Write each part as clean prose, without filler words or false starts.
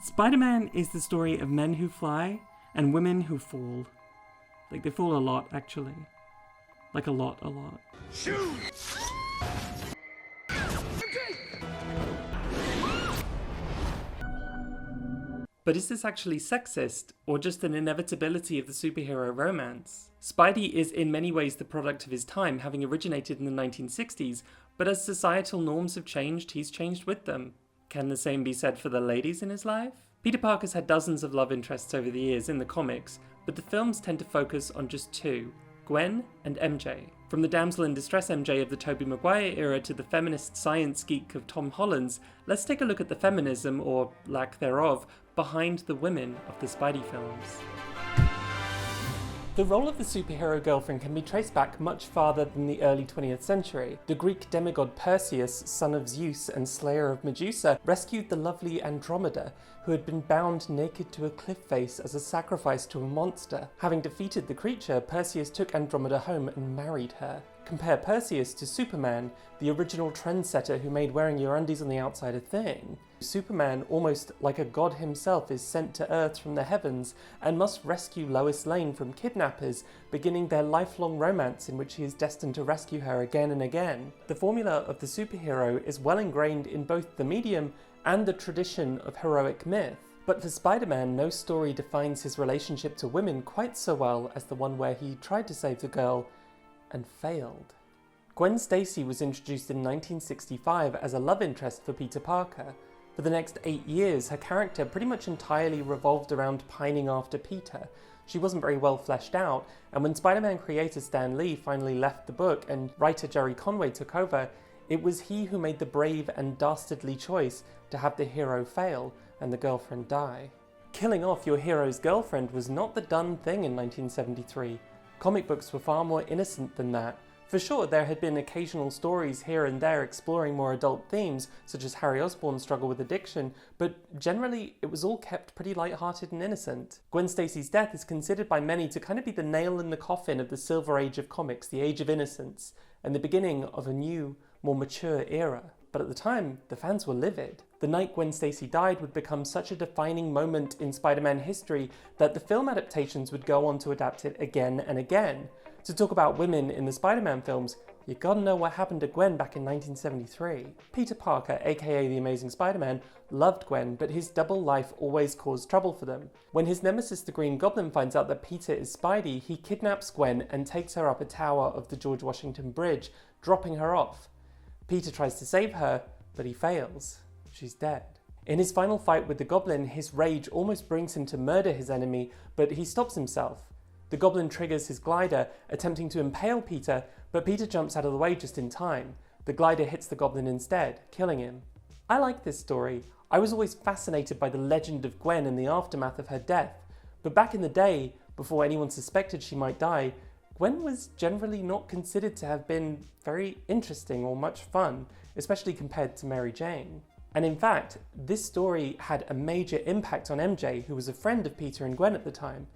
Spider-Man is the story of men who fly and women who fall. Like, they fall a lot, actually. Like, a lot. Shoot! But is this actually sexist, or just an inevitability of the superhero romance? Spidey is in many ways the product of his time, having originated in the 1960s, but as societal norms have changed, he's changed with them. Can the same be said for the ladies in his life? Peter Parker's had dozens of love interests over the years in the comics, but the films tend to focus on just two, Gwen and MJ. From the damsel in distress MJ of the Tobey Maguire era to the feminist science geek of Tom Holland's, let's take a look at the feminism, or lack thereof, behind the women of the Spidey films. The role of the superhero girlfriend can be traced back much farther than the early 20th century. The Greek demigod Perseus, son of Zeus and slayer of Medusa, rescued the lovely Andromeda, who had been bound naked to a cliff face as a sacrifice to a monster. Having defeated the creature, Perseus took Andromeda home and married her. Compare Perseus to Superman, the original trendsetter who made wearing your undies on the outside a thing. Superman, almost like a god himself, is sent to Earth from the heavens and must rescue Lois Lane from kidnappers, beginning their lifelong romance in which he is destined to rescue her again and again. The formula of the superhero is well ingrained in both the medium and the tradition of heroic myth. But for Spider-Man, no story defines his relationship to women quite so well as the one where he tried to save the girl and failed. Gwen Stacy was introduced in 1965 as a love interest for Peter Parker. For the next 8 years, her character pretty much entirely revolved around pining after Peter. She wasn't very well fleshed out, and when Spider-Man creator Stan Lee finally left the book and writer Jerry Conway took over, it was he who made the brave and dastardly choice to have the hero fail and the girlfriend die. Killing off your hero's girlfriend was not the done thing in 1973. Comic books were far more innocent than that. For sure, there had been occasional stories here and there exploring more adult themes, such as Harry Osborn's struggle with addiction, but generally it was all kept pretty light-hearted and innocent. Gwen Stacy's death is considered by many to kind of be the nail in the coffin of the Silver Age of comics, the Age of Innocence, and the beginning of a new, more mature era. But at the time, the fans were livid. The night Gwen Stacy died would become such a defining moment in Spider-Man history that the film adaptations would go on to adapt it again and again. To talk about women in the Spider-Man films, you gotta know what happened to Gwen back in 1973. Peter Parker, aka the Amazing Spider-Man, loved Gwen, but his double life always caused trouble for them. When his nemesis the Green Goblin finds out that Peter is Spidey, he kidnaps Gwen and takes her up a tower of the George Washington Bridge, dropping her off. Peter tries to save her, but he fails. She's dead. In his final fight with the Goblin, his rage almost brings him to murder his enemy, but he stops himself. The Goblin triggers his glider, attempting to impale Peter, but Peter jumps out of the way just in time. The glider hits the Goblin instead, killing him. I like this story. I was always fascinated by the legend of Gwen and the aftermath of her death. But back in the day, before anyone suspected she might die, Gwen was generally not considered to have been very interesting or much fun, especially compared to Mary Jane. And in fact, this story had a major impact on MJ, who was a friend of Peter and Gwen at the time.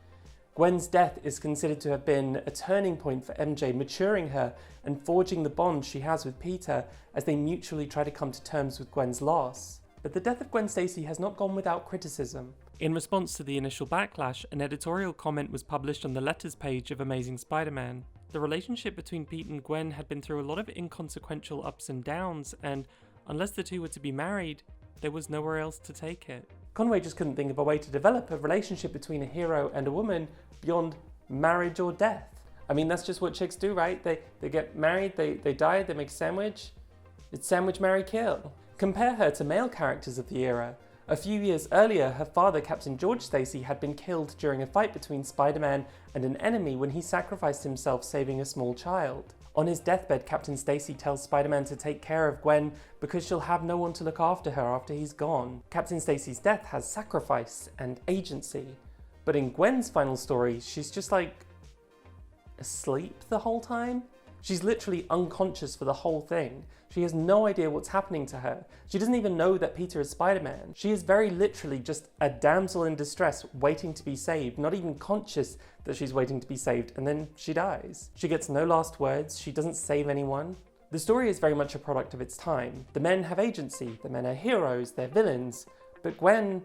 Gwen's death is considered to have been a turning point for MJ, maturing her and forging the bond she has with Peter as they mutually try to come to terms with Gwen's loss. But the death of Gwen Stacy has not gone without criticism. In response to the initial backlash, an editorial comment was published on the letters page of Amazing Spider-Man. The relationship between Pete and Gwen had been through a lot of inconsequential ups and downs, and unless the two were to be married, there was nowhere else to take it. Conway just couldn't think of a way to develop a relationship between a hero and a woman beyond marriage or death. I mean, that's just what chicks do, right? They get married, they die, they make a sandwich. It's sandwich, marry, kill. Compare her to male characters of the era. A few years earlier, her father, Captain George Stacy, had been killed during a fight between Spider-Man and an enemy when he sacrificed himself saving a small child. On his deathbed, Captain Stacy tells Spider-Man to take care of Gwen because she'll have no one to look after her after he's gone. Captain Stacy's death has sacrifice and agency. But in Gwen's final story, she's just like asleep the whole time. She's literally unconscious for the whole thing. She has no idea what's happening to her. She doesn't even know that Peter is Spider-Man. She is very literally just a damsel in distress waiting to be saved, not even conscious that she's waiting to be saved, and then she dies. She gets no last words, she doesn't save anyone. The story is very much a product of its time. The men have agency, the men are heroes, they're villains, but Gwen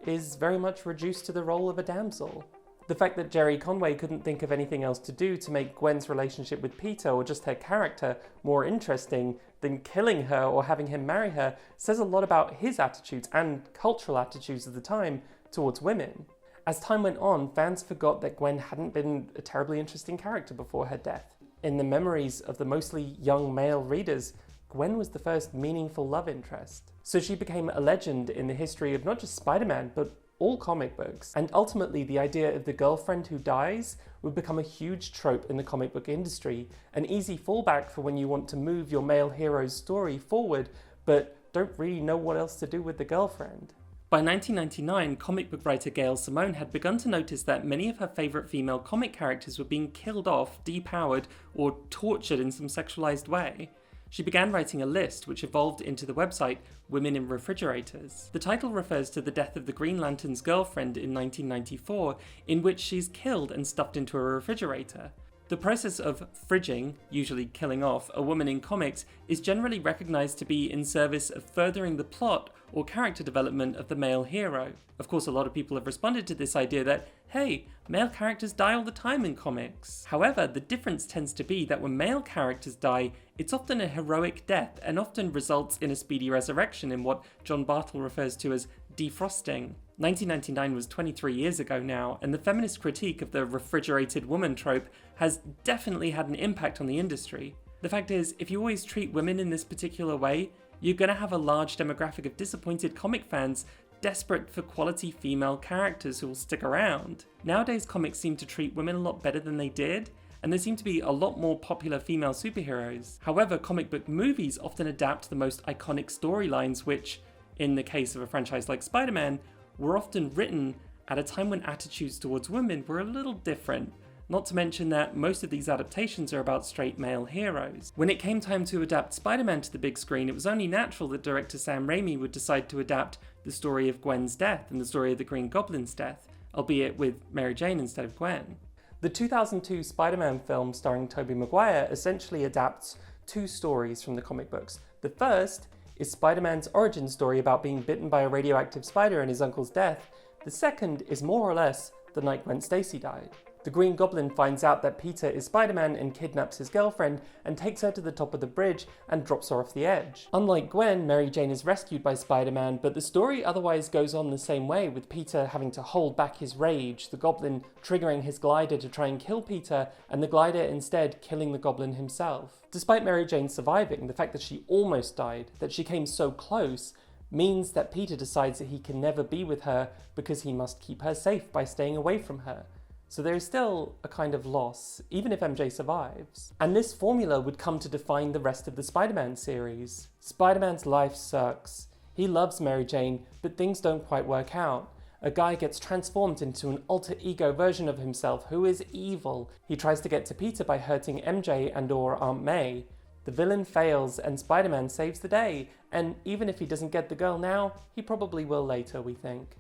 is very much reduced to the role of a damsel. The fact that Gerry Conway couldn't think of anything else to do to make Gwen's relationship with Peter or just her character more interesting than killing her or having him marry her says a lot about his attitudes and cultural attitudes of the time towards women. As time went on, fans forgot that Gwen hadn't been a terribly interesting character before her death. In the memories of the mostly young male readers, Gwen was the first meaningful love interest. So she became a legend in the history of not just Spider-Man, but all comic books. And ultimately, the idea of the girlfriend who dies would become a huge trope in the comic book industry, an easy fallback for when you want to move your male hero's story forward, but don't really know what else to do with the girlfriend. By 1999, comic book writer Gail Simone had begun to notice that many of her favourite female comic characters were being killed off, depowered, or tortured in some sexualized way. She began writing a list, which evolved into the website Women in Refrigerators. The title refers to the death of the Green Lantern's girlfriend in 1994, in which she's killed and stuffed into a refrigerator. The process of fridging, usually killing off, a woman in comics is generally recognised to be in service of furthering the plot or character development of the male hero. Of course, a lot of people have responded to this idea that, hey, male characters die all the time in comics. However, the difference tends to be that when male characters die, it's often a heroic death and often results in a speedy resurrection in what John Bartle refers to as defrosting. 1999 was 23 years ago now, and the feminist critique of the refrigerated woman trope has definitely had an impact on the industry. The fact is, if you always treat women in this particular way, you're going to have a large demographic of disappointed comic fans desperate for quality female characters who will stick around. Nowadays, comics seem to treat women a lot better than they did, and there seem to be a lot more popular female superheroes. However, comic book movies often adapt the most iconic storylines which, in the case of a franchise like Spider-Man, were often written at a time when attitudes towards women were a little different, not to mention that most of these adaptations are about straight male heroes. When it came time to adapt Spider-Man to the big screen, it was only natural that director Sam Raimi would decide to adapt the story of Gwen's death and the story of the Green Goblin's death, albeit with Mary Jane instead of Gwen. The 2002 Spider-Man film starring Tobey Maguire essentially adapts two stories from the comic books. The first is Spider-Man's origin story about being bitten by a radioactive spider and his uncle's death. The second is more or less the night Gwen Stacy died. The Green Goblin finds out that Peter is Spider-Man and kidnaps his girlfriend and takes her to the top of the bridge and drops her off the edge. Unlike Gwen, Mary Jane is rescued by Spider-Man, but the story otherwise goes on the same way, with Peter having to hold back his rage, the Goblin triggering his glider to try and kill Peter, and the glider instead killing the Goblin himself. Despite Mary Jane surviving, the fact that she almost died, that she came so close, means that Peter decides that he can never be with her because he must keep her safe by staying away from her. So there is still a kind of loss, even if MJ survives. And this formula would come to define the rest of the Spider-Man series. Spider-Man's life sucks. He loves Mary Jane, but things don't quite work out. A guy gets transformed into an alter ego version of himself who is evil. He tries to get to Peter by hurting MJ and/or Aunt May. The villain fails and Spider-Man saves the day, and even if he doesn't get the girl now, he probably will later, we think.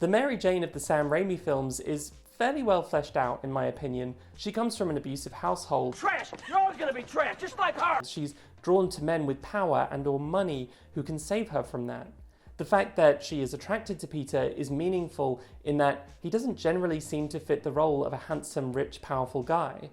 The Mary Jane of the Sam Raimi films is fairly well fleshed out, in my opinion. She comes from an abusive household. Trash! You're always gonna be trash, just like her! She's drawn to men with power and/or money who can save her from that. The fact that she is attracted to Peter is meaningful in that he doesn't generally seem to fit the role of a handsome, rich, powerful guy.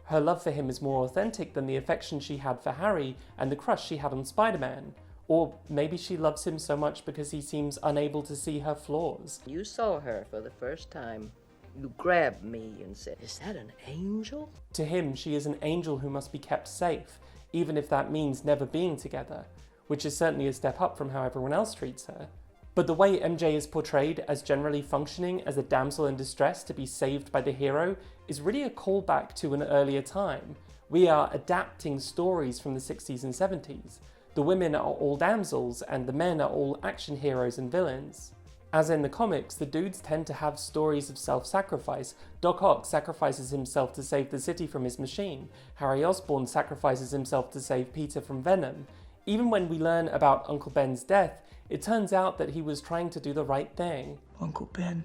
Her love for him is more authentic than the affection she had for Harry and the crush she had on Spider-Man. Or maybe she loves him so much because he seems unable to see her flaws. You saw her for the first time. You grabbed me and said, "Is that an angel?" To him, she is an angel who must be kept safe, even if that means never being together, which is certainly a step up from how everyone else treats her. But the way MJ is portrayed as generally functioning as a damsel in distress to be saved by the hero is really a callback to an earlier time. We are adapting stories from the 60s and 70s. The women are all damsels and the men are all action heroes and villains. As in the comics, the dudes tend to have stories of self-sacrifice. Doc Ock sacrifices himself to save the city from his machine. Harry Osborn sacrifices himself to save Peter from Venom. Even when we learn about Uncle Ben's death, it turns out that he was trying to do the right thing. Uncle Ben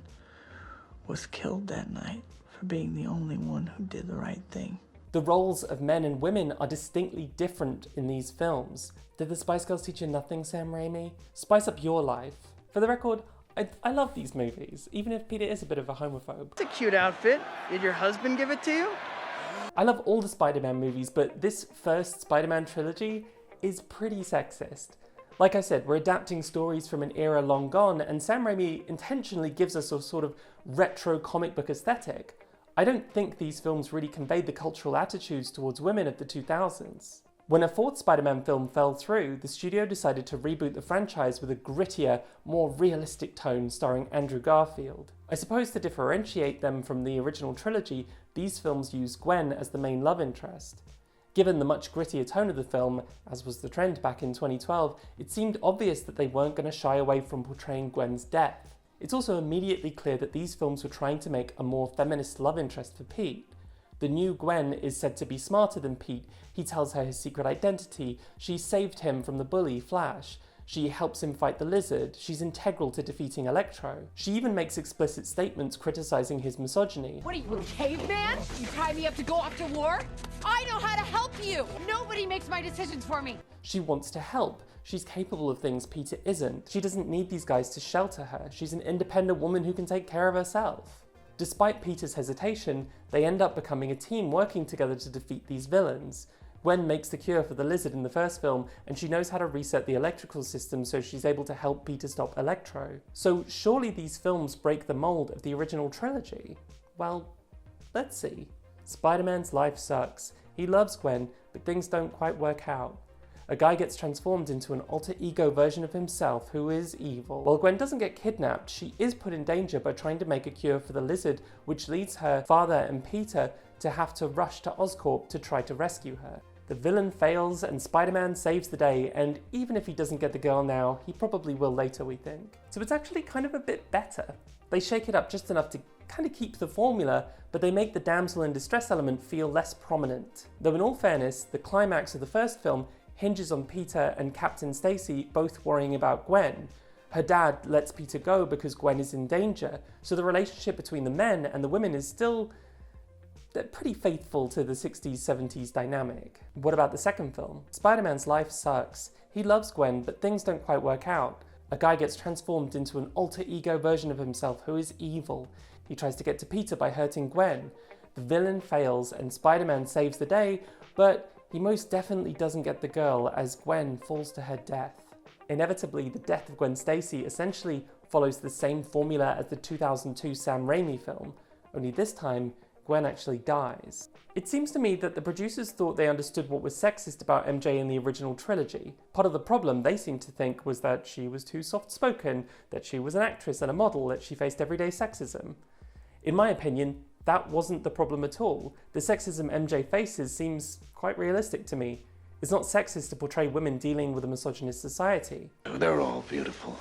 was killed that night for being the only one who did the right thing. The roles of men and women are distinctly different in these films. Did the Spice Girls teach you nothing, Sam Raimi? Spice up your life. For the record, I love these movies, even if Peter is a bit of a homophobe. It's a cute outfit. Did your husband give it to you? I love all the Spider-Man movies, but this first Spider-Man trilogy is pretty sexist. Like I said, we're adapting stories from an era long gone, and Sam Raimi intentionally gives us a sort of retro comic book aesthetic. I don't think these films really conveyed the cultural attitudes towards women of the 2000s. When a fourth Spider-Man film fell through, the studio decided to reboot the franchise with a grittier, more realistic tone starring Andrew Garfield. I suppose to differentiate them from the original trilogy, these films use Gwen as the main love interest. Given the much grittier tone of the film, as was the trend back in 2012, it seemed obvious that they weren't going to shy away from portraying Gwen's death. It's also immediately clear that these films were trying to make a more feminist love interest for Pete. The new Gwen is said to be smarter than Pete. He tells her his secret identity. She saved him from the bully, Flash. She helps him fight the Lizard. She's integral to defeating Electro. She even makes explicit statements criticizing his misogyny. What are you, a caveman? You tie me up to go off to war? I know how to help you! Nobody makes my decisions for me! She wants to help. She's capable of things Peter isn't. She doesn't need these guys to shelter her. She's an independent woman who can take care of herself. Despite Peter's hesitation, they end up becoming a team working together to defeat these villains. Gwen makes the cure for the Lizard in the first film, and she knows how to reset the electrical system so she's able to help Peter stop Electro. So surely these films break the mold of the original trilogy? Well, let's see. Spider-Man's life sucks. He loves Gwen, but things don't quite work out. A guy gets transformed into an alter ego version of himself who is evil. While Gwen doesn't get kidnapped, she is put in danger by trying to make a cure for the Lizard, which leads her father and Peter to have to rush to Oscorp to try to rescue her. The villain fails and Spider-Man saves the day, and even if he doesn't get the girl now, he probably will later, we think. So it's actually kind of a bit better. They shake it up just enough to kind of keep the formula, but they make the damsel in distress element feel less prominent. Though in all fairness, the climax of the first film hinges on Peter and Captain Stacy both worrying about Gwen. Her dad lets Peter go because Gwen is in danger, so the relationship between the men and the women is still pretty faithful to the 60s, 70s dynamic. What about the second film? Spider-Man's life sucks. He loves Gwen, but things don't quite work out. A guy gets transformed into an alter ego version of himself who is evil. He tries to get to Peter by hurting Gwen. The villain fails and Spider-Man saves the day, but he most definitely doesn't get the girl as Gwen falls to her death. Inevitably, the death of Gwen Stacy essentially follows the same formula as the 2002 Sam Raimi film, only this time Gwen actually dies. It seems to me that the producers thought they understood what was sexist about MJ in the original trilogy. Part of the problem they seemed to think was that she was too soft-spoken, that she was an actress and a model, that she faced everyday sexism. In my opinion, that wasn't the problem at all. The sexism MJ faces seems quite realistic to me. It's not sexist to portray women dealing with a misogynist society. They're all beautiful,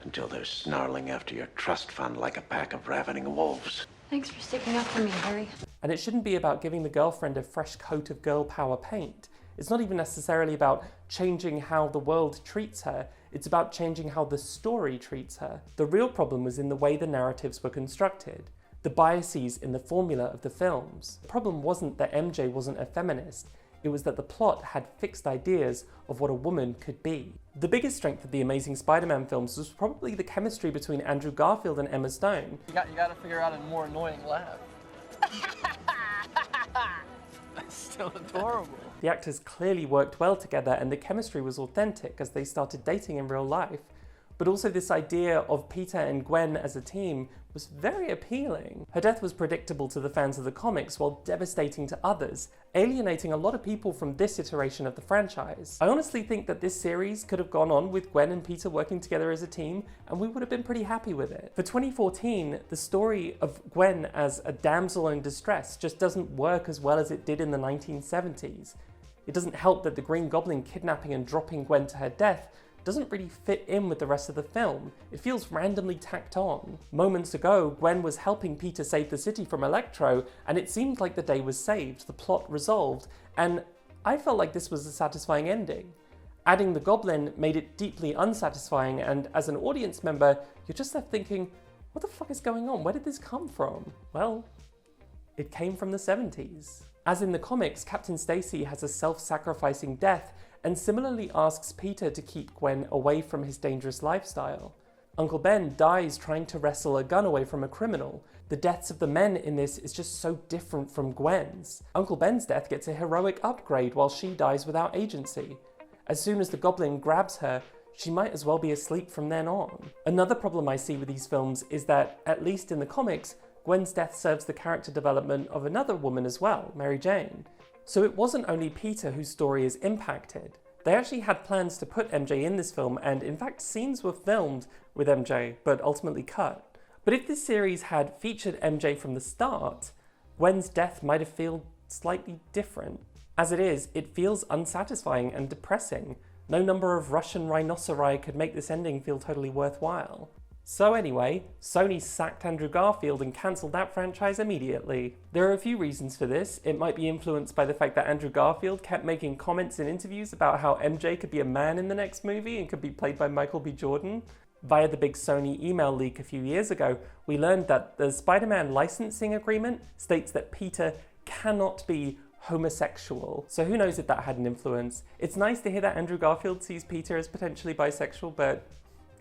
until they're snarling after your trust fund like a pack of ravening wolves. Thanks for sticking up for me, Harry. And it shouldn't be about giving the girlfriend a fresh coat of girl power paint. It's not even necessarily about changing how the world treats her. It's about changing how the story treats her. The real problem was in the way the narratives were constructed, the biases in the formula of the films. The problem wasn't that MJ wasn't a feminist. It was that the plot had fixed ideas of what a woman could be. The biggest strength of the Amazing Spider-Man films was probably the chemistry between Andrew Garfield and Emma Stone. You gotta figure out a more annoying laugh. That's still adorable. The actors clearly worked well together and the chemistry was authentic as they started dating in real life. But also this idea of Peter and Gwen as a team was very appealing. Her death was predictable to the fans of the comics while devastating to others, alienating a lot of people from this iteration of the franchise. I honestly think that this series could have gone on with Gwen and Peter working together as a team, and we would have been pretty happy with it. For 2014, the story of Gwen as a damsel in distress just doesn't work as well as it did in the 1970s. It doesn't help that the Green Goblin kidnapping and dropping Gwen to her death doesn't really fit in with the rest of the film. It feels randomly tacked on. Moments ago, Gwen was helping Peter save the city from Electro, and it seemed like the day was saved, the plot resolved, and I felt like this was a satisfying ending. Adding the Goblin made it deeply unsatisfying, and as an audience member, you're just left thinking, what the fuck is going on? Where did this come from? Well, it came from the 70s. As in the comics, Captain Stacy has a self-sacrificing death and similarly asks Peter to keep Gwen away from his dangerous lifestyle. Uncle Ben dies trying to wrestle a gun away from a criminal. The deaths of the men in this is just so different from Gwen's. Uncle Ben's death gets a heroic upgrade while she dies without agency. As soon as the goblin grabs her, she might as well be asleep from then on. Another problem I see with these films is that, at least in the comics, Gwen's death serves the character development of another woman as well, Mary Jane. So it wasn't only Peter whose story is impacted. They actually had plans to put MJ in this film, and in fact scenes were filmed with MJ, but ultimately cut. But if this series had featured MJ from the start, Gwen's death might have felt slightly different. As it is, it feels unsatisfying and depressing. No number of Russian rhinoceri could make this ending feel totally worthwhile. So anyway, Sony sacked Andrew Garfield and cancelled that franchise immediately. There are a few reasons for this. It might be influenced by the fact that Andrew Garfield kept making comments in interviews about how MJ could be a man in the next movie and could be played by Michael B. Jordan. Via the big Sony email leak a few years ago, we learned that the Spider-Man licensing agreement states that Peter cannot be homosexual. So who knows if that had an influence. It's nice to hear that Andrew Garfield sees Peter as potentially bisexual, but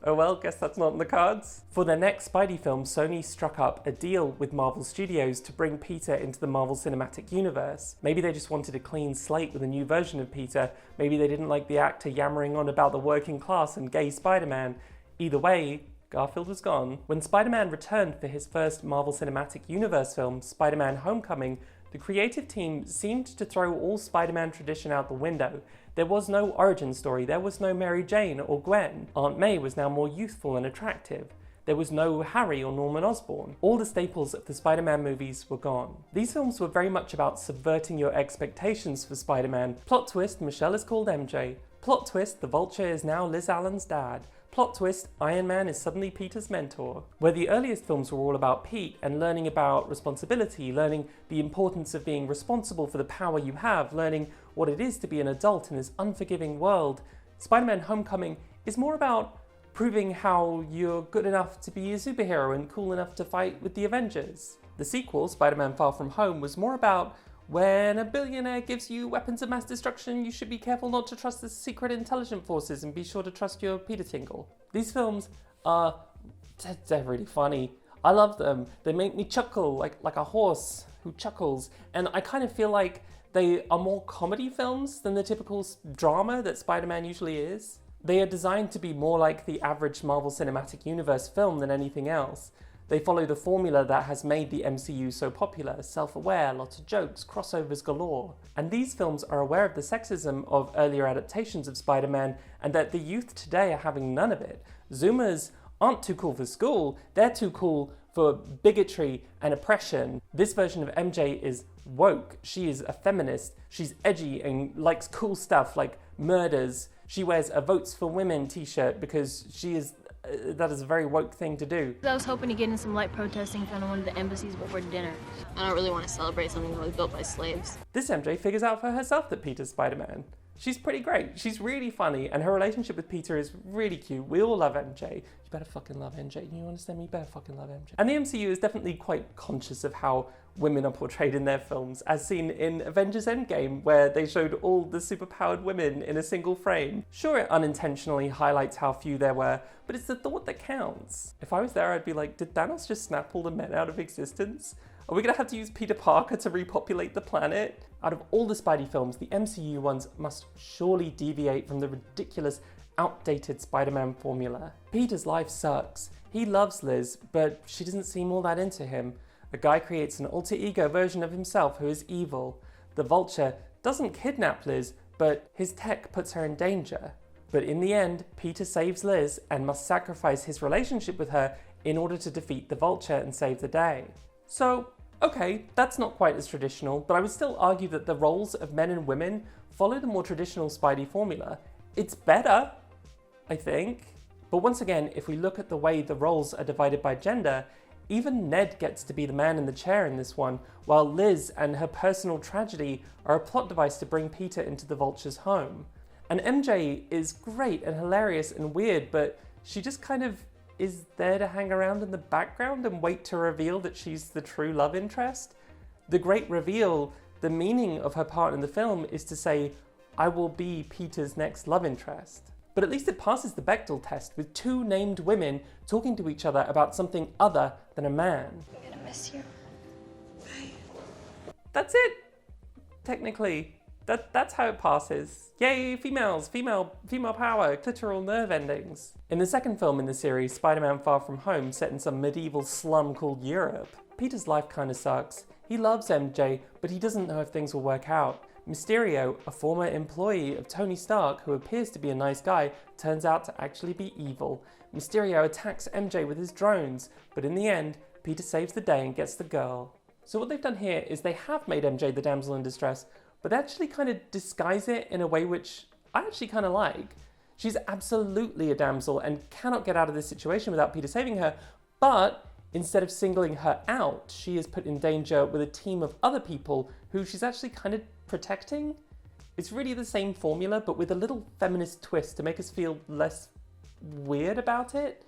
oh well, guess that's not in the cards. For their next Spidey film, Sony struck up a deal with Marvel Studios to bring Peter into the Marvel Cinematic Universe. Maybe they just wanted a clean slate with a new version of Peter. Maybe they didn't like the actor yammering on about the working class and gay Spider-Man. Either way, Garfield was gone. When Spider-Man returned for his first Marvel Cinematic Universe film, Spider-Man: Homecoming, the creative team seemed to throw all Spider-Man tradition out the window. There was no origin story, there was no Mary Jane or Gwen. Aunt May was now more youthful and attractive. There was no Harry or Norman Osborn. All the staples of the Spider-Man movies were gone. These films were very much about subverting your expectations for Spider-Man. Plot twist, Michelle is called MJ. Plot twist, the Vulture is now Liz Allen's dad. Plot twist, Iron Man is suddenly Peter's mentor. Where the earliest films were all about Pete and learning about responsibility, learning the importance of being responsible for the power you have, learning what it is to be an adult in this unforgiving world, Spider-Man: Homecoming is more about proving how you're good enough to be a superhero and cool enough to fight with the Avengers. The sequel, Spider-Man: Far From Home, was more about when a billionaire gives you weapons of mass destruction, you should be careful not to trust the secret intelligence forces and be sure to trust your Peter Tingle. These films are, they're really funny. I love them. They make me chuckle like a horse who chuckles. And I kind of feel like they are more comedy films than the typical drama that Spider-Man usually is. They are designed to be more like the average Marvel Cinematic Universe film than anything else. They follow the formula that has made the MCU so popular, self-aware, lots of jokes, crossovers galore. And these films are aware of the sexism of earlier adaptations of Spider-Man and that the youth today are having none of it. Zoomers aren't too cool for school, they're too cool for bigotry and oppression. This version of MJ is woke. She is a feminist. She's edgy and likes cool stuff like murders. She wears a Votes for Women t-shirt because that is a very woke thing to do. I was hoping to get in some light protesting in front of one of the embassies before dinner. I don't really want to celebrate something that was built by slaves. This MJ figures out for herself that Peter's Spider-Man. She's pretty great. She's really funny, and her relationship with Peter is really cute. We all love MJ. You better fucking love MJ. You understand me? You better fucking love MJ. And the MCU is definitely quite conscious of how women are portrayed in their films, as seen in Avengers Endgame, where they showed all the superpowered women in a single frame. Sure, it unintentionally highlights how few there were, but it's the thought that counts. If I was there, I'd be like, did Thanos just snap all the men out of existence? Are we gonna have to use Peter Parker to repopulate the planet? Out of all the Spidey films, the MCU ones must surely deviate from the ridiculous, outdated Spider-Man formula. Peter's life sucks. He loves Liz, but she doesn't seem all that into him. A guy creates an alter ego version of himself who is evil. The Vulture doesn't kidnap Liz, but his tech puts her in danger. But in the end, Peter saves Liz and must sacrifice his relationship with her in order to defeat the Vulture and save the day. So, okay, that's not quite as traditional, but I would still argue that the roles of men and women follow the more traditional Spidey formula. It's better, I think. But once again, if we look at the way the roles are divided by gender, even Ned gets to be the man in the chair in this one, while Liz and her personal tragedy are a plot device to bring Peter into the Vulture's home. And MJ is great and hilarious and weird, but she just kind of is there to hang around in the background and wait to reveal that she's the true love interest. The great reveal, the meaning of her part in the film is to say, I will be Peter's next love interest. But at least it passes the Bechdel test with two named women talking to each other about something other than a man. I'm gonna miss you. That's it, technically. That's how it passes. Yay, females, female power, clitoral nerve endings. In the second film in the series, Spider-Man Far From Home, set in some medieval slum called Europe, Peter's life kinda sucks. He loves MJ, but he doesn't know if things will work out. Mysterio, a former employee of Tony Stark who appears to be a nice guy, turns out to actually be evil. Mysterio attacks MJ with his drones, but in the end, Peter saves the day and gets the girl. So what they've done here is they have made MJ the damsel in distress, but they actually kind of disguise it in a way which I actually kind of like. She's absolutely a damsel and cannot get out of this situation without Peter saving her, but instead of singling her out, she is put in danger with a team of other people who she's actually kind of protecting. It's really the same formula, but with a little feminist twist to make us feel less weird about it.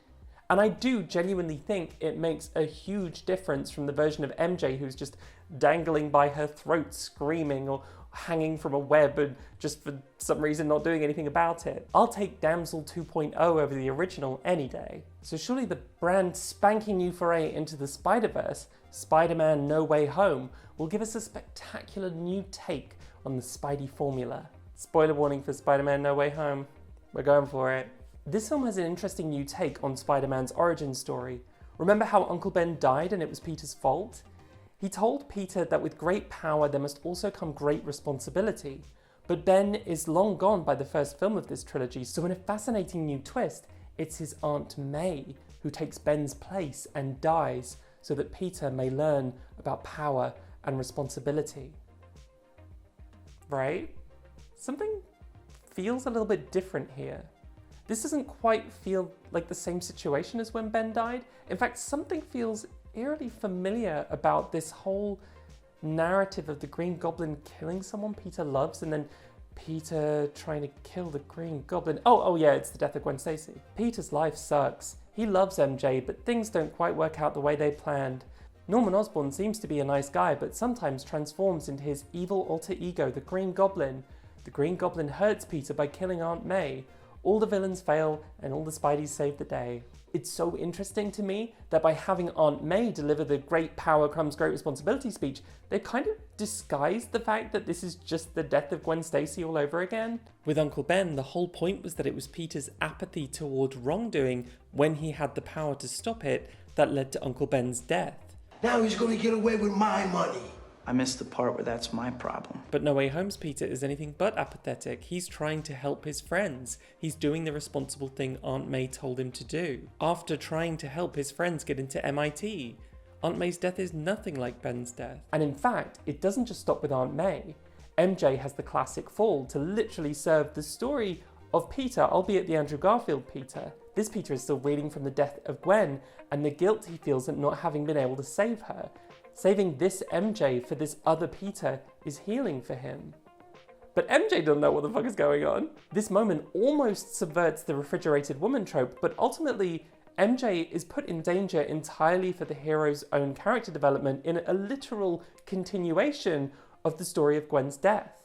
And I do genuinely think it makes a huge difference from the version of MJ who's just dangling by her throat screaming or hanging from a web and just for some reason not doing anything about it. I'll take Damsel 2.0 over the original any day. So surely the brand spanking new foray into the Spider-Verse, Spider-Man No Way Home, will give us a spectacular new take on the Spidey formula. Spoiler warning for Spider-Man No Way Home. We're going for it. This film has an interesting new take on Spider-Man's origin story. Remember how Uncle Ben died and it was Peter's fault? He told Peter that with great power there must also come great responsibility. But Ben is long gone by the first film of this trilogy, so in a fascinating new twist, it's his Aunt May who takes Ben's place and dies so that Peter may learn about power and responsibility. Right? Something feels a little bit different here. This doesn't quite feel like the same situation as when Ben died. In fact, something feels eerily familiar about this whole narrative of the Green Goblin killing someone Peter loves and then Peter trying to kill the Green Goblin. Oh yeah, it's the death of Gwen Stacy. Peter's life sucks. He loves MJ, but things don't quite work out the way they planned. Norman Osborn seems to be a nice guy, but sometimes transforms into his evil alter ego, the Green Goblin. The Green Goblin hurts Peter by killing Aunt May. All the villains fail, and all the Spideys save the day. It's so interesting to me that by having Aunt May deliver the great power comes great responsibility speech, they've kind of disguised the fact that this is just the death of Gwen Stacy all over again. With Uncle Ben, the whole point was that it was Peter's apathy toward wrongdoing when he had the power to stop it that led to Uncle Ben's death. Now he's gonna get away with my money. I missed the part where that's my problem. But No Way Home's Peter is anything but apathetic. He's trying to help his friends. He's doing the responsible thing Aunt May told him to do. After trying to help his friends get into MIT, Aunt May's death is nothing like Ben's death. And in fact, it doesn't just stop with Aunt May. MJ has the classic fall to literally serve the story of Peter, albeit the Andrew Garfield Peter. This Peter is still reeling from the death of Gwen and the guilt he feels at not having been able to save her. Saving this MJ for this other Peter is healing for him. But MJ doesn't know what the fuck is going on. This moment almost subverts the refrigerated woman trope, but ultimately MJ is put in danger entirely for the hero's own character development in a literal continuation of the story of Gwen's death.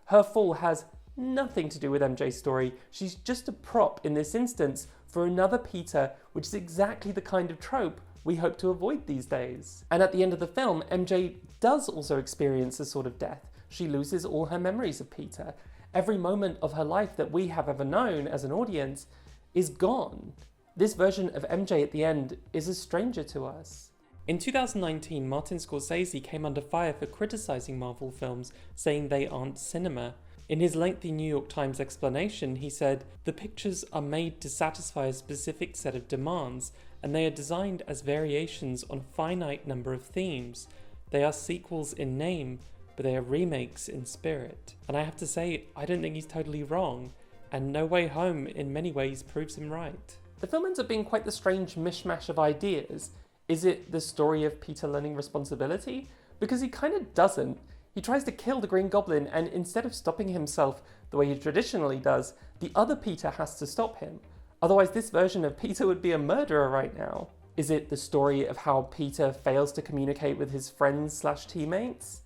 Her fall has nothing to do with MJ's story. She's just a prop in this instance for another Peter, which is exactly the kind of trope we hope to avoid these days. And at the end of the film, MJ does also experience a sort of death. She loses all her memories of Peter. Every moment of her life that we have ever known as an audience is gone. This version of MJ at the end is a stranger to us. In 2019, Martin Scorsese came under fire for criticizing Marvel films, saying they aren't cinema. In his lengthy New York Times explanation, he said, "The pictures are made to satisfy a specific set of demands, and they are designed as variations on a finite number of themes. They are sequels in name, but they are remakes in spirit." And I have to say, I don't think he's totally wrong, and No Way Home in many ways proves him right. The film ends up being quite the strange mishmash of ideas. Is it the story of Peter learning responsibility? Because he kind of doesn't. He tries to kill the Green Goblin, and instead of stopping himself the way he traditionally does, the other Peter has to stop him. Otherwise, this version of Peter would be a murderer right now. Is it the story of how Peter fails to communicate with his friends/teammates?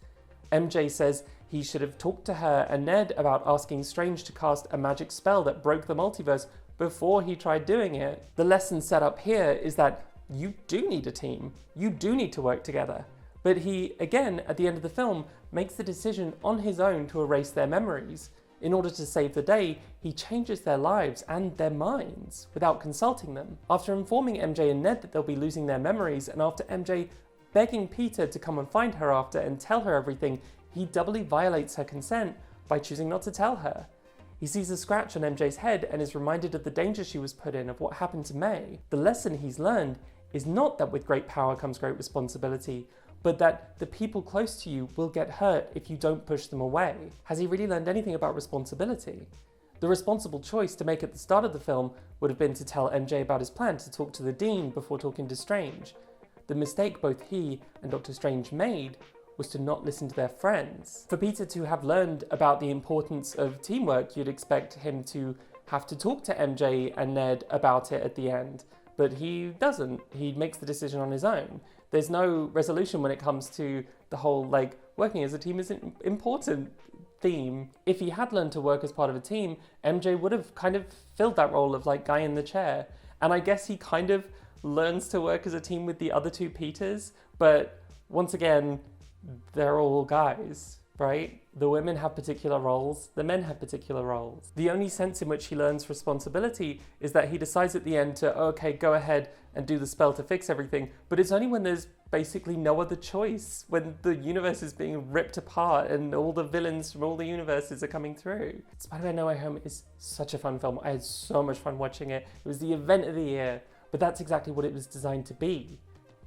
MJ says He should have talked to her and Ned about asking Strange to cast a magic spell that broke the multiverse before he tried doing it. The lesson set up here is that you do need a team. You do need to work together. But he, again, at the end of the film, makes the decision on his own to erase their memories. In order to save the day, he changes their lives and their minds without consulting them. After informing MJ and Ned that they'll be losing their memories, and after MJ begging Peter to come and find her after and tell her everything, he doubly violates her consent by choosing not to tell her. He sees a scratch on MJ's head and is reminded of the danger she was put in, of what happened to May. The lesson he's learned is not that with great power comes great responsibility, but that the people close to you will get hurt if you don't push them away. Has he really learned anything about responsibility? The responsible choice to make at the start of the film would have been to tell MJ about his plan to talk to the Dean before talking to Strange. The mistake both he and Dr. Strange made was to not listen to their friends. For Peter to have learned about the importance of teamwork, you'd expect him to have to talk to MJ and Ned about it at the end, but he doesn't. He makes the decision on his own. There's no resolution when it comes to the whole, working as a team is an important theme. If he had learned to work as part of a team, MJ would have kind of filled that role of, guy in the chair. And I guess he kind of learns to work as a team with the other two Peters, but once again, they're all guys, right? The women have particular roles, the men have particular roles. The only sense in which he learns responsibility is that he decides at the end to, okay, go ahead and do the spell to fix everything, but it's only when there's basically no other choice, when the universe is being ripped apart and all the villains from all the universes are coming through. Spider-Man No Way Home is such a fun film. I had so much fun watching it. It was the event of the year, but that's exactly what it was designed to be,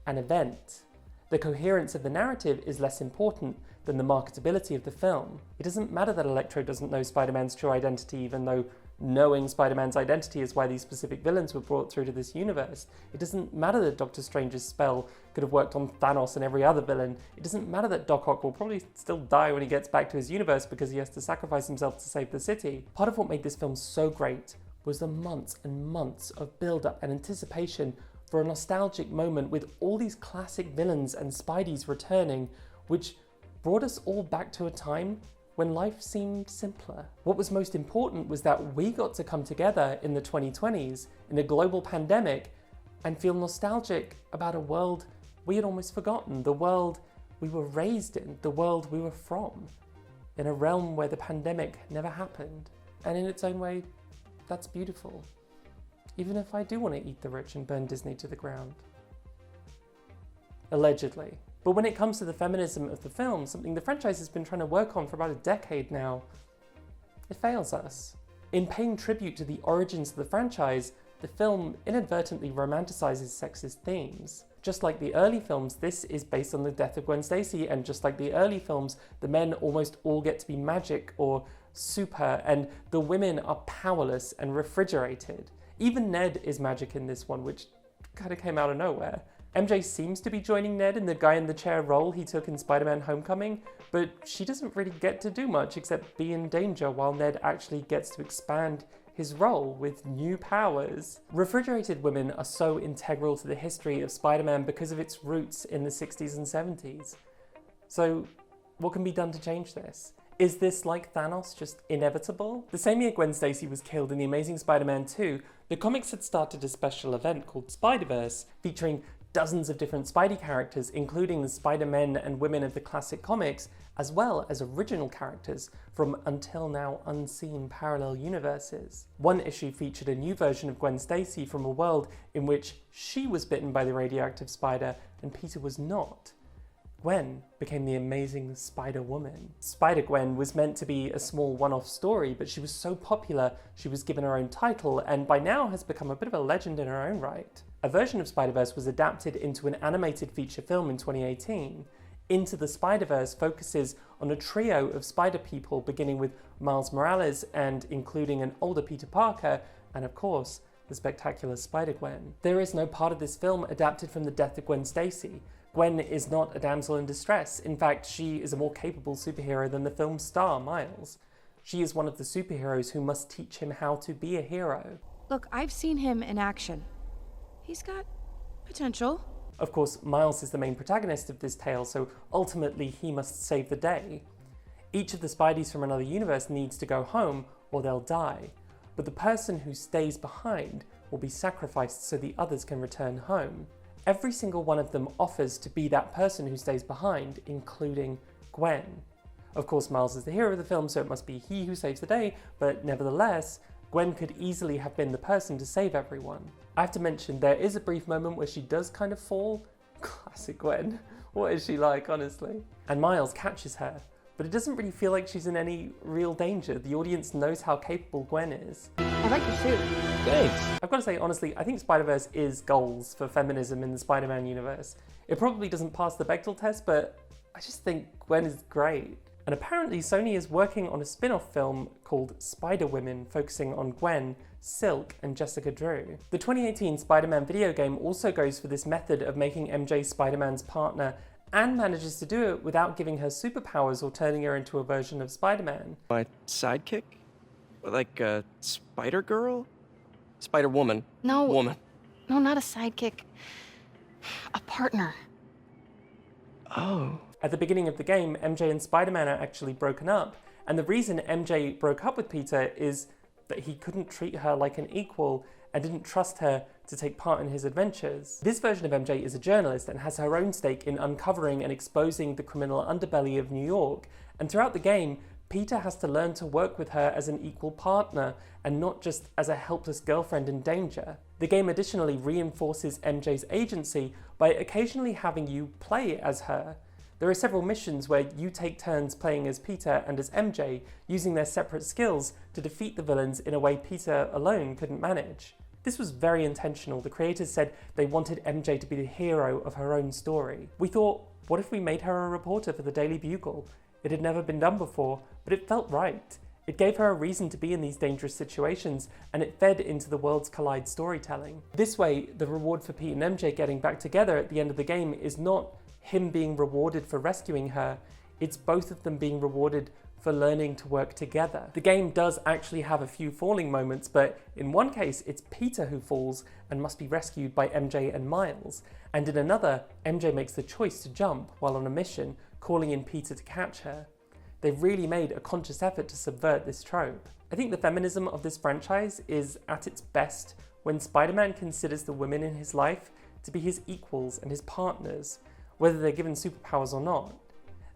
an event. The coherence of the narrative is less important than the marketability of the film. It doesn't matter that Electro doesn't know Spider-Man's true identity, even though knowing Spider-Man's identity is why these specific villains were brought through to this universe. It doesn't matter that Doctor Strange's spell could have worked on Thanos and every other villain. It doesn't matter that Doc Ock will probably still die when he gets back to his universe because he has to sacrifice himself to save the city. Part of what made this film so great was the months and months of build-up and anticipation for a nostalgic moment with all these classic villains and Spideys returning, which brought us all back to a time when life seemed simpler. What was most important was that we got to come together in the 2020s in a global pandemic and feel nostalgic about a world we had almost forgotten, the world we were raised in, the world we were from, in a realm where the pandemic never happened. And in its own way, that's beautiful. Even if I do want to eat the rich and burn Disney to the ground. Allegedly. But when it comes to the feminism of the film, something the franchise has been trying to work on for about a decade now, it fails us. In paying tribute to the origins of the franchise, the film inadvertently romanticizes sexist themes. Just like the early films, this is based on the death of Gwen Stacy, and just like the early films, the men almost all get to be magic or super, and the women are powerless and refrigerated. Even Ned is magic in this one, which kind of came out of nowhere. MJ seems to be joining Ned in the guy in the chair role he took in Spider-Man Homecoming, but she doesn't really get to do much except be in danger while Ned actually gets to expand his role with new powers. Refrigerated women are so integral to the history of Spider-Man because of its roots in the 60s and 70s. So what can be done to change this? Is this, like Thanos, just inevitable? The same year Gwen Stacy was killed in The Amazing Spider-Man 2, the comics had started a special event called Spider-Verse, featuring dozens of different Spidey characters, including the Spider-Men and women of the classic comics, as well as original characters from until now unseen parallel universes. One issue featured a new version of Gwen Stacy from a world in which she was bitten by the radioactive spider and Peter was not. Gwen became the Amazing Spider-Woman. Spider-Gwen was meant to be a small one-off story, but she was so popular she was given her own title and by now has become a bit of a legend in her own right. A version of Spider-Verse was adapted into an animated feature film in 2018. Into the Spider-Verse focuses on a trio of spider people beginning with Miles Morales and including an older Peter Parker and of course the spectacular Spider-Gwen. There is no part of this film adapted from the death of Gwen Stacy. Gwen is not a damsel in distress. In fact, she is a more capable superhero than the film's star, Miles. She is one of the superheroes who must teach him how to be a hero. Look, I've seen him in action. He's got potential. Of course, Miles is the main protagonist of this tale, so ultimately he must save the day. Each of the Spideys from another universe needs to go home or they'll die, but the person who stays behind will be sacrificed so the others can return home. Every single one of them offers to be that person who stays behind, including Gwen. Of course, Miles is the hero of the film, so it must be he who saves the day, but nevertheless, Gwen could easily have been the person to save everyone. I have to mention, there is a brief moment where she does kind of fall. Classic Gwen. What is she like, honestly? And Miles catches her, but it doesn't really feel like she's in any real danger. The audience knows how capable Gwen is. I like your suit. Thanks. I've got to say, honestly, I think Spider-Verse is goals for feminism in the Spider-Man universe. It probably doesn't pass the Bechdel test, but I just think Gwen is great. And apparently Sony is working on a spin-off film called Spider-Women, focusing on Gwen, Silk, and Jessica Drew. The 2018 Spider-Man video game also goes for this method of making MJ Spider-Man's partner and manages to do it without giving her superpowers or turning her into a version of Spider-Man. My sidekick? Like a Spider-Girl? Spider-Woman. No. Woman. No, not a sidekick. A partner. Oh. At the beginning of the game, MJ and Spider-Man are actually broken up, and the reason MJ broke up with Peter is that he couldn't treat her like an equal and didn't trust her to take part in his adventures. This version of MJ is a journalist and has her own stake in uncovering and exposing the criminal underbelly of New York, and throughout the game, Peter has to learn to work with her as an equal partner and not just as a helpless girlfriend in danger. The game additionally reinforces MJ's agency by occasionally having you play as her. There are several missions where you take turns playing as Peter and as MJ, using their separate skills to defeat the villains in a way Peter alone couldn't manage. This was very intentional. The creators said they wanted MJ to be the hero of her own story. We thought, what if we made her a reporter for the Daily Bugle? It had never been done before, but it felt right. It gave her a reason to be in these dangerous situations, and it fed into the Worlds Collide storytelling. This way, the reward for Pete and MJ getting back together at the end of the game is not him being rewarded for rescuing her, it's both of them being rewarded for learning to work together. The game does actually have a few falling moments, but in one case it's Peter who falls and must be rescued by MJ and Miles, and in another, MJ makes the choice to jump while on a mission, calling in Peter to catch her. They've really made a conscious effort to subvert this trope. I think the feminism of this franchise is at its best when Spider-Man considers the women in his life to be his equals and his partners, whether they're given superpowers or not.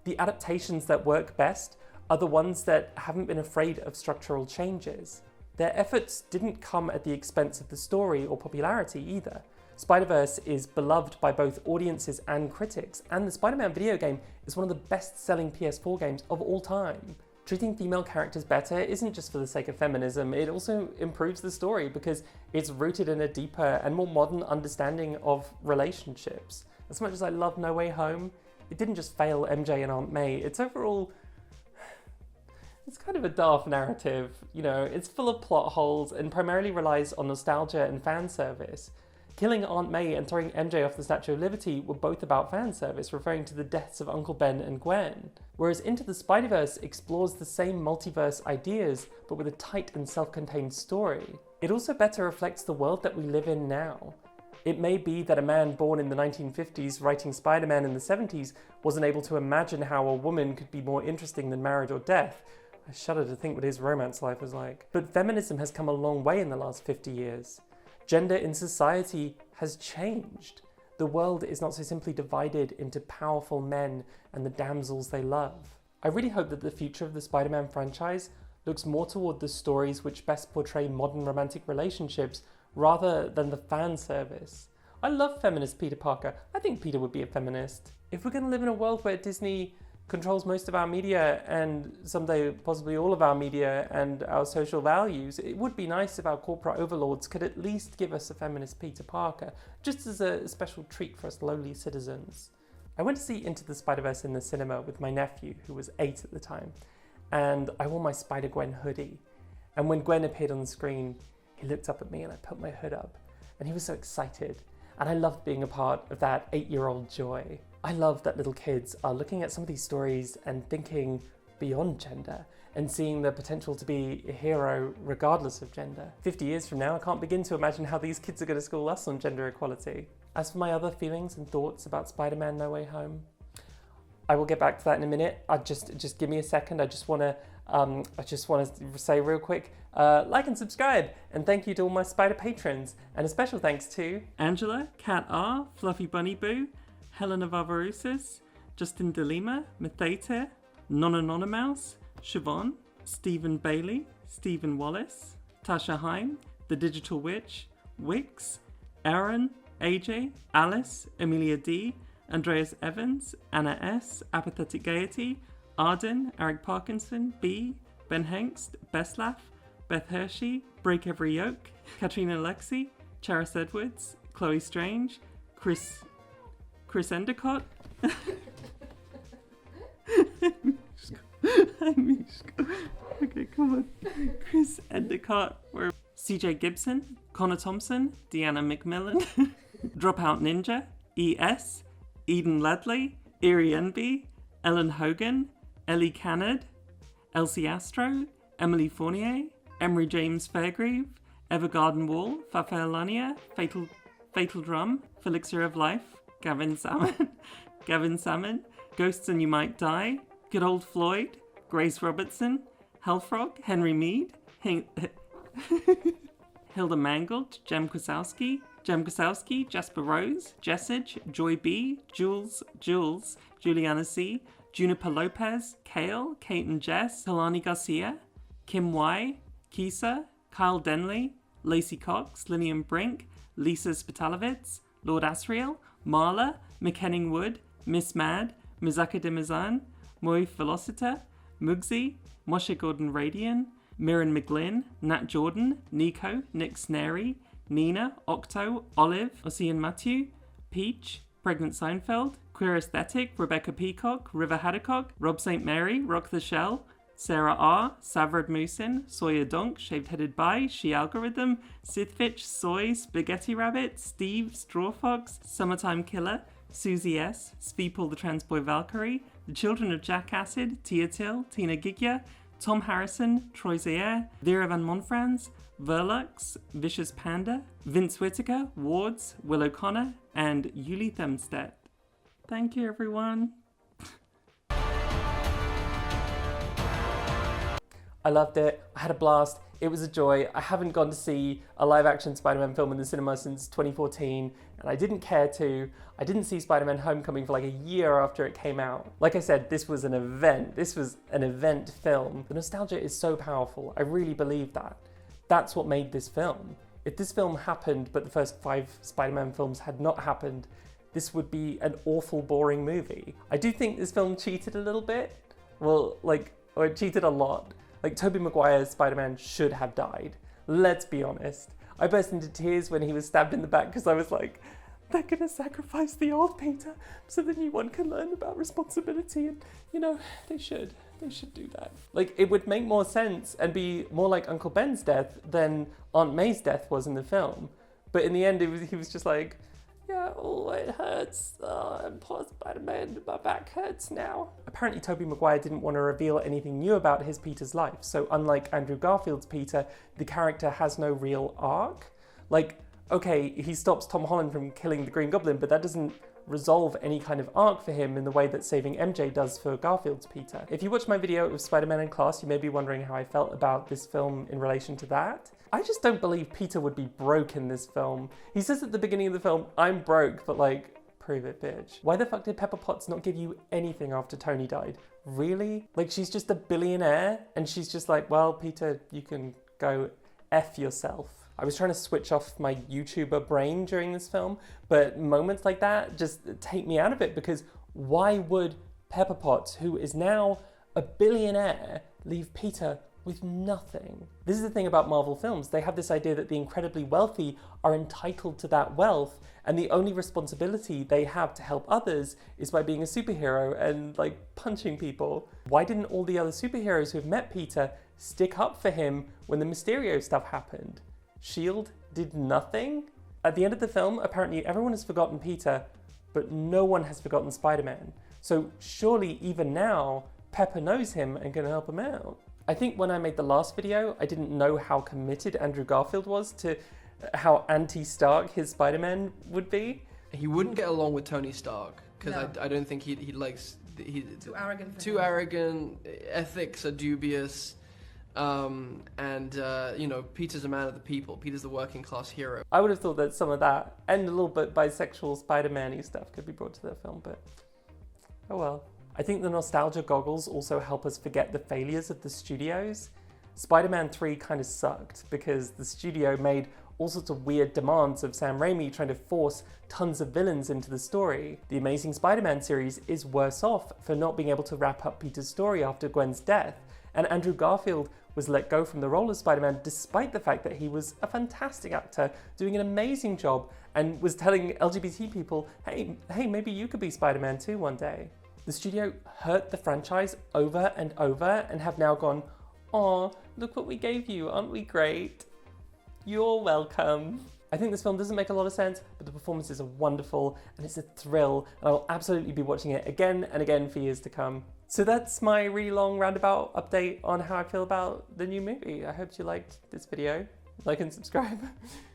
The adaptations that work best are the ones that haven't been afraid of structural changes. Their efforts didn't come at the expense of the story or popularity either. Spider-Verse is beloved by both audiences and critics, and the Spider-Man video game is one of the best-selling PS4 games of all time. Treating female characters better isn't just for the sake of feminism, it also improves the story because it's rooted in a deeper and more modern understanding of relationships. As much as I love No Way Home, it didn't just fail MJ and Aunt May, it's overall... it's kind of a daft narrative, you know, it's full of plot holes and primarily relies on nostalgia and fan service. Killing Aunt May and throwing MJ off the Statue of Liberty were both about fan service, referring to the deaths of Uncle Ben and Gwen. Whereas Into the Spider-Verse explores the same multiverse ideas, but with a tight and self-contained story. It also better reflects the world that we live in now. It may be that a man born in the 1950s writing Spider-Man in the 70s wasn't able to imagine how a woman could be more interesting than marriage or death. I shudder to think what his romance life was like. But feminism has come a long way in the last 50 years. Gender in society has changed. The world is not so simply divided into powerful men and the damsels they love. I really hope that the future of the Spider-Man franchise looks more toward the stories which best portray modern romantic relationships rather than the fan service. I love feminist Peter Parker. I think Peter would be a feminist. If we're going to live in a world where Disney controls most of our media and someday possibly all of our media and our social values, it would be nice if our corporate overlords could at least give us a feminist Peter Parker, just as a special treat for us lowly citizens. I went to see Into the Spider-Verse in the cinema with my nephew, who was 8 at the time, and I wore my Spider-Gwen hoodie. And when Gwen appeared on the screen, he looked up at me and I put my hood up, and he was so excited. And I loved being a part of that 8-year-old joy. I love that little kids are looking at some of these stories and thinking beyond gender and seeing the potential to be a hero regardless of gender. 50 years from now, I can't begin to imagine how these kids are going to school us on gender equality. As for my other feelings and thoughts about Spider-Man No Way Home, I will get back to that in a minute. Just give me a second. I just want to say real quick, like and subscribe, and thank you to all my Spider patrons, and a special thanks to Angela, Kat R, Fluffy Bunny Boo, Helena Varvarousas, Justin DeLima, Matheta, Nonanonymouse, Siobhan, Stephen Bailey, Stephen Wallace, Tasha Heim, The Digital Witch, Wix, Aaron, AJ, Alice, Amelia D, Andreas Evans, Anna S, Apathetic Gaiety, Arden, Eric Parkinson, B, Ben Hengst, Beslaff, Beth Hershey, Break Every Yoke, Katrina Lexi, Charis Edwards, Chloe Strange, Chris Endicott, okay, come on. Chris Endicott, CJ Gibson, Connor Thompson, Deanna McMillan, Dropout Ninja, ES, Eden Ledley, Erie Enby, Ellen Hogan, Ellie Cannard, Elsie Astro, Emily Fournier, Emery James Fairgrieve, Evergarden Wall, Fafa Lania, Fatal Drum, Felixir of Life, Gavin Salmon, Ghosts and You Might Die, Good Old Floyd, Grace Robertson, Hellfrog, Henry Mead, Hilda Mangold, Jem Kosowski, Jasper Rose, Jessage, Joy B, Jules, Juliana C, Juniper Lopez, Kale, Kate and Jess, Kalani Garcia, Kim Y, Kisa, Kyle Denley, Lacey Cox, Lillian Brink, Lisa Spitalovitz, Lord Asriel, Marla, McKenning Wood, Miss Mad, Mizaka Demizan, Moi Velocita, Mugsy, Moshe Gordon Radian, Mirren McGlynn, Nat Jordan, Nico, Nick Snary, Nina, Octo, Olive, Ossian Matthew, Peach, Pregnant Seinfeld, Queer Aesthetic, Rebecca Peacock, River Haddock, Rob St. Mary, Rock the Shell, Sarah R, Savrad Musin, Sawyer Donk, Shaved Headed By, She Algorithm, Sithfitch, Soy, Spaghetti Rabbit, Steve, Straw Fox, Summertime Killer, Susie S, Speeple the Transboy Valkyrie, The Children of Jack Acid, Tia Till, Tina Gigya, Tom Harrison, Troy Zaire, Vera Van Monfrans, Verlux, Vicious Panda, Vince Whitaker, Wards, Will O'Connor, and Yuli Themstedt. Thank you, everyone. I loved it. I had a blast. It was a joy. I haven't gone to see a live-action Spider-Man film in the cinema since 2014, and I didn't care to. I didn't see Spider-Man Homecoming for like a year after it came out. Like I said, this was an event. This was an event film. The nostalgia is so powerful. I really believe that. That's what made this film. If this film happened, but the first 5 Spider-Man films had not happened, this would be an awful, boring movie. I do think this film cheated a little bit. Well, or it cheated a lot. Like, Tobey Maguire's Spider-Man should have died. Let's be honest. I burst into tears when he was stabbed in the back because I was like, they're gonna sacrifice the old Peter so the new one can learn about responsibility, and, you know, they should do that. Like, it would make more sense and be more like Uncle Ben's death than Aunt May's death was in the film. But in the end, he was just like, yeah, oh, it hurts. Poor Spider-Man, my back hurts now. Apparently, Tobey Maguire didn't want to reveal anything new about his Peter's life. So unlike Andrew Garfield's Peter, the character has no real arc. Like, okay, he stops Tom Holland from killing the Green Goblin, but that doesn't resolve any kind of arc for him in the way that saving MJ does for Garfield's Peter. If you watched my video of Spider-Man in Class, you may be wondering how I felt about this film in relation to that. I just don't believe Peter would be broke in this film. He says at the beginning of the film, I'm broke, but like, prove it, bitch. Why the fuck did Pepper Potts not give you anything after Tony died? Really? Like, she's just a billionaire, and she's just like, well, Peter, you can go F yourself. I was trying to switch off my YouTuber brain during this film, but moments like that just take me out of it, because why would Pepper Potts, who is now a billionaire, leave Peter with nothing? This is the thing about Marvel films. They have this idea that the incredibly wealthy are entitled to that wealth, and the only responsibility they have to help others is by being a superhero and like punching people. Why didn't all the other superheroes who have met Peter stick up for him when the Mysterio stuff happened? S.H.I.E.L.D. did nothing? At the end of the film, apparently everyone has forgotten Peter, but no one has forgotten Spider-Man. So surely even now, Pepper knows him and can help him out. I think when I made the last video, I didn't know how committed Andrew Garfield was to how anti-Stark his Spider-Man would be. He wouldn't get along with Tony Stark, because No. I don't think he likes too arrogant for too him. arrogant, ethics are dubious, and you know, Peter's a man of the people. Peter's the working class hero. I would have thought that some of that and a little bit bisexual Spider-Man-y stuff could be brought to the film, but oh well. I think the nostalgia goggles also help us forget the failures of the studios. Spider-Man 3 kind of sucked because the studio made all sorts of weird demands of Sam Raimi trying to force tons of villains into the story. The Amazing Spider-Man series is worse off for not being able to wrap up Peter's story after Gwen's death, and Andrew Garfield was let go from the role of Spider-Man despite the fact that he was a fantastic actor, doing an amazing job, and was telling LGBT people, hey, maybe you could be Spider-Man too one day. The studio hurt the franchise over and over and have now gone, aw, look what we gave you, aren't we great? You're welcome. I think this film doesn't make a lot of sense, but the performances are wonderful and it's a thrill, and I will absolutely be watching it again and again for years to come. So that's my really long roundabout update on how I feel about the new movie. I hope you liked this video. Like and subscribe.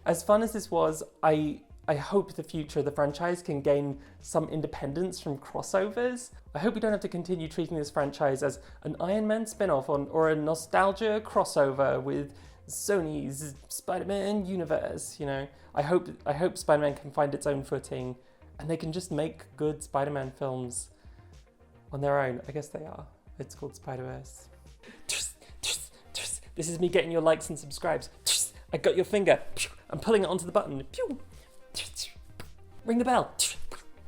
As fun as this was, I hope the future of the franchise can gain some independence from crossovers. I hope we don't have to continue treating this franchise as an Iron Man spin-off or a nostalgia crossover with Sony's Spider-Man universe, you know. I hope Spider-Man can find its own footing and they can just make good Spider-Man films on their own. I guess they are. It's called Spider-Verse. This is me getting your likes and subscribes. I got your finger. I'm pulling it onto the button. Ring the bell.